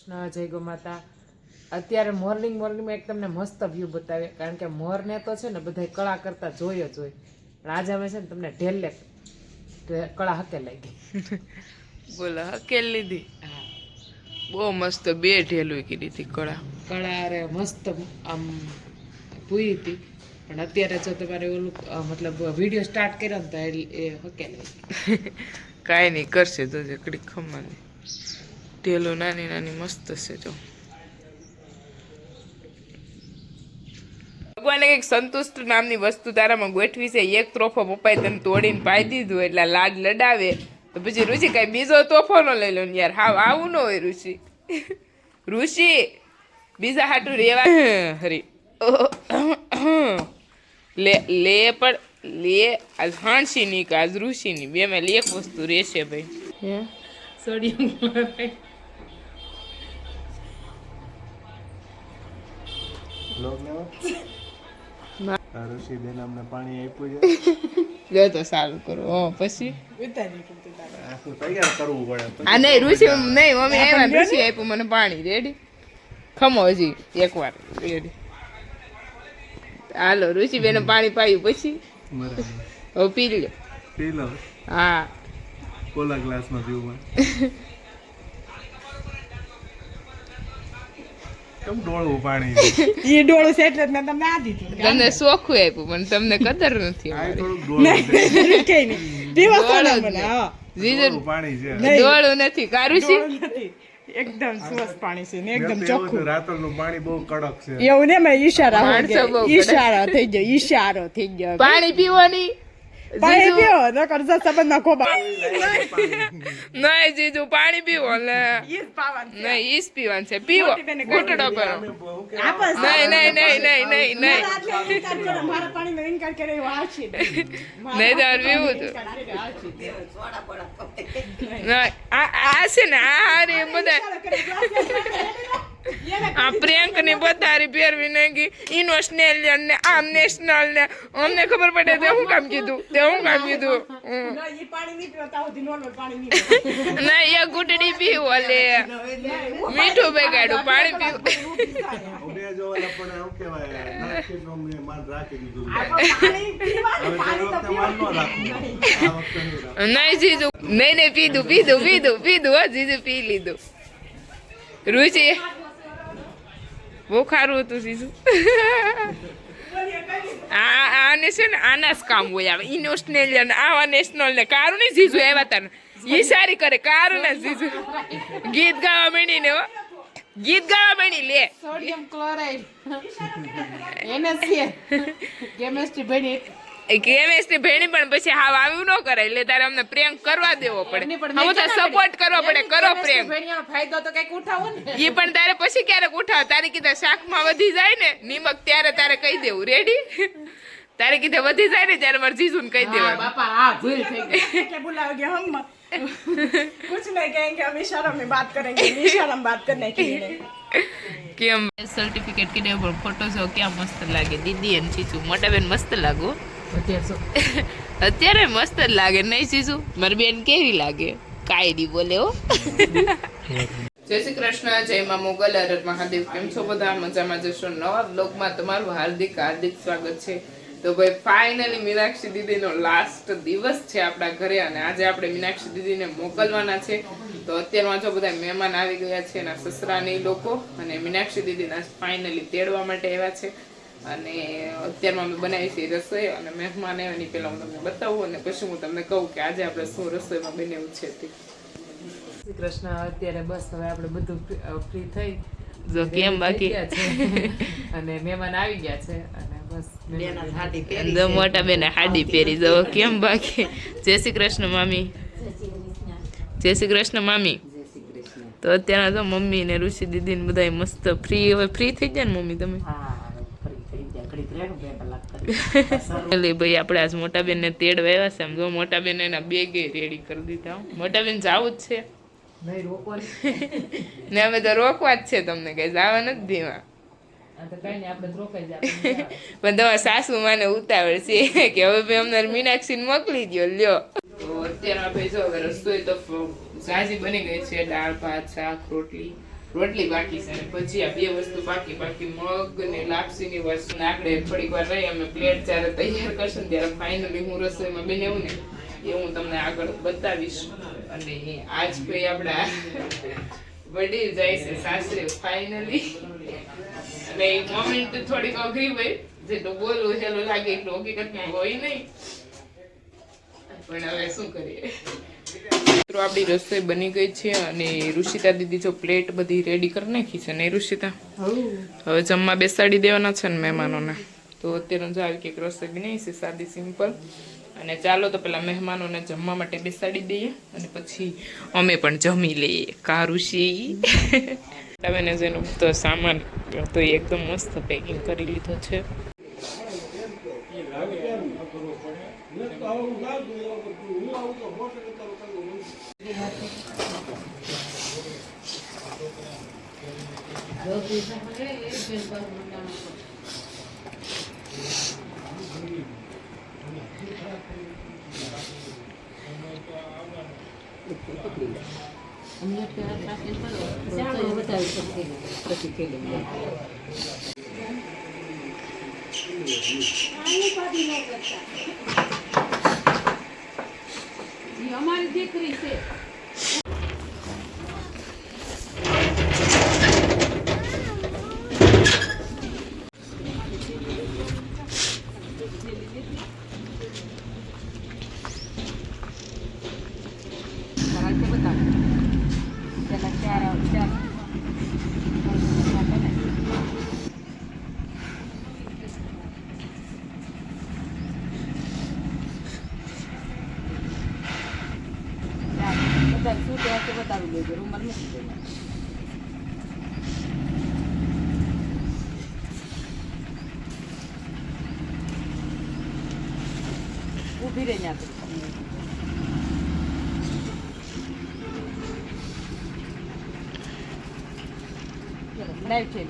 જય ગો માતા. અત્યારે મોર્નિંગમાં એક તમને મસ્ત વ્યૂ બતાવે, કારણ કે મોરને તો છે ને બધા કળા કરતા જોઈ જ હોય, પણ આજે અમે છે ને તમને ઢેલે કળા હકે લાગી. બોલો હકેલ લીધી. બહુ મસ્ત બે ઢેલું કીધી હતી કળા. કળા અરે મસ્ત આમ પૂરી હતી, પણ અત્યારે જો તમારે ઓલું મતલબ વિડીયો સ્ટાર્ટ કર્યો ને તો એ હકે લાગી. કાંઈ નહીં કરશે તો કડી ખમવાની ઢેલું નાની નાની મસ્ત છે. જો ભગવાને કંઈક સંતુષ્ટ નામની વસ્તુ તારામાં ગોઠવી છે. એક તોફો પપ્પાએ તને તોડીને પાઈ દીધું એટલે લાડ લડાવે, તો પછી ઋષિ કઈ બીજો તોફો ન લઈ લો ને યાર. હાવ આવું ન હોય ઋષિ. ઋષિ બીજા હાટું રેવા હરી લે લે પણ લે આજ હાણસી ની કે આજ ઋષિ ની બે માં એક વસ્તુ રહેશે ભાઈ. Sodium chloride. ઋષિબેન અમને પાણી આપ્યું લે તો સારું કરો. પછી તૈયાર કરવું પડે. આ નહીં ઋષિ નહીં મમ્મી આવ્યા ઋષિ આપ્યું મને પાણી. રેડી ખમો હજી એકવાર. રેડી હાલો ઋષિ બેને પાણી પાયું પછી હવે પી લો. પી લો. હા કોલા ગ્લાસમાં પીવું. કેમ ડોળવું પાણી? એ ડોળું છે એટલે મેં તમને આ દીધું. તમને સોખું આપ્યું પણ તમને કદર નથી. પાણી છે ડોળું નથી કારું છે. એકદમ સ્વચ્છ પાણી છે ને એકદમ ચોખ્ખું. રાતરનું પાણી બહુ કડક છે. એવું ને મેં ઈશારો થઈ ગયો. પાણી પીવાની પાણી પીવો નકર સંબંધમાં ખોબા. નહીં જીજુ પાણી પીવો લે. નહીં ઈસ પીવાનું છે. પીવો ઘૂંટડો કરો. નહીં નહીં નહીં નહીં નહીં નહીં નહીં તાર પીવું તું. આ છે ને આ રે બધા આ પ્રિયંક ની બધારી પહેરવી નાખી. ઇનોસ્નેલિયન ને આમ નેશનલ ને અમને ખબર પડે તે હું કામ કીધું ના એ ગુટડી પીવો લે. મીઠું બેગાડું પાણી પીવું. નહીં જીજુ નહીં નહીં પીધું હો જીજુ પી લીધું. રુચિ બહુ ખારું હતું જીજુ. આને છે ને આના જ કામ હોય. આવે ઇનોસ્નેલિયન આવા નેશનલ ને કારું નહીં જીજુ આવ્યા તાને ઈ સારી કરે. કારું ને જીજુ ગીત ગાવા માંડી ને ગીત ગાવા માંડી લે. સોડિયમ ક્લોરાઇડ એને છે કેમિસ્ટ્રી ભણી કેમિસ્ટ્રી ભણી પણ પછી હાવ આવ્યું ન કરાય. એટલે તારે અમને પ્રેમ કરવા દેવો પડે. હું તો સપોર્ટ કરવો પડે. કરો પ્રેમ. ફાયદો તો કઈક ઉઠાવો ને. એ પણ તારે પછી ક્યારેક ઉઠાવ. તારે કીધે શાકમાં વધી જાય ને નિમક ત્યારે તારે કહી દેવું. રેડી તારે કીધે વધી જાય ને ત્યારે મારે જીજુ ને કહી દેવાનું. बापा हाँ भूल થઈ ગઈ કે बुलाओगे हम कुछ नहीं कहेंगे हम इशारों में बात करेंगे. इशारों में बात करने के लिए કેમ સર્ટિફિકેટ કે દેવ પણ ફોટો જો ક્યાં મસ્ત લાગે. દીદી અને ચીચુ મોટા બેન મસ્ત લાગો. અત્યારે મસ્ત જ લાગે નહીં ચીચુ? મારી બેન કેવી લાગે? કાયડી બોલે હો. જય શ્રી કૃષ્ણ, જય માં મોગલ, હર મહાદેવ. કેમ છો બધા? મજામાં જશો? નવા બ્લોગમાં તમારું હાર્દિક સ્વાગત છે. તો ભાઈ ફાઇનલી મીનાક્ષી દીદીનો લાસ્ટ દિવસ છે આપણા ઘરે, અને આજે આપણે મીનાક્ષી દીદીને મોકલવાના છે. તો અત્યારમાં જો બધા મહેમાન આવી ગયા છે, એના સસરાની લોકો, અને મીનાક્ષી દીદીના ફાઇનલી તેડવા માટે આવ્યા છે. અને અત્યારમાં અમે બનાવી છે રસોઈ, અને મહેમાન આવે એની પહેલાં હું તમને બતાવું અને પછી હું તમને કહું કે આજે આપણે શું રસોઈમાં બનાવ્યું છે તે. શ્રી કૃષ્ણ. અત્યારે બસ હવે આપણે બધું ફ્રી થઈ જો કેમ બાકી અને મહેમાન આવી ગયા છે, અને બસ મોટા બેને હાડી પહેરી જો કેમ બાકી. જય શ્રી કૃષ્ણ મામી. જય શ્રી કૃષ્ણ મામી. તો અત્યારે તો મમ્મી ને ઋષિ દીદી ને બધા મસ્ત ફ્રી. હવે ફ્રી થઈ જાય ને મમ્મી તમે? ભાઈ આપણે આજ મોટા બેન ને તેડવા આવ્યા છે. આમ જો મોટા બેન એના બેગે રેડી કરી દીધા. મોટા બેન જાવું જ છે ને અમે તો રોકવા જ છે તમને, કઈ જવા નથી દેવા. પણ તમારા સાસુ માને ઉતાવળ છે કે હવે ભાઈ અમને મીનાક્ષી મોકલી દો લ્યો. તો અત્યારે આપણે જો રસોઈ તો સાજી બની ગઈ છે. દાળ ભાત શાક રોટલી રોટલી બાકી છે અને ભજીયા, 2 વસ્તુ બાકી મગ ને લાપસીની વસ્તુ. આપણે થોડીક વાર રહી અમે પ્લેટ જ્યારે તૈયાર કરશું ને ત્યારે ફાઇનલી હું રસોઈમાં બનાવું ને એ હું તમને આગળ બતાવીશ. અને આજ ભાઈ આપણા વડીલ જાય છે સાસરે ફાઇનલી. અને એ મોમેન્ટ થોડીક અઘરી હોય, જેટલું બોલવું હેલું લાગે એટલું હકીકતમાં હોય નહીં, પણ હવે શું કરીએ. મિત્રો આપણી રસોઈ બની ગઈ છે અને ઋષિતા દીદી જો પ્લેટ બધી રેડી કરી નાખી છે ને ઋષિતા. હવે જમવા બેસાડી દેવાના છે ને મહેમાનોને. તો અત્યારે જો આવી કંઈક રસોઈ બનાવી છે સાદી સિમ્પલ. અને ચાલો તો પેલા મહેમાનોને જમવા માટે બેસાડી દઈએ અને પછી અમે પણ જમી લઈએ. કા ઋષિ તમે જેનો તો સામાન તો એકદમ મસ્ત પેકિંગ કરી લીધો છે. અમારી દીકરી છે. બતાવી દેજો રૂમમાં મૂકી દેજો. ઊભી રહી ત્યાં લાઈવ છે.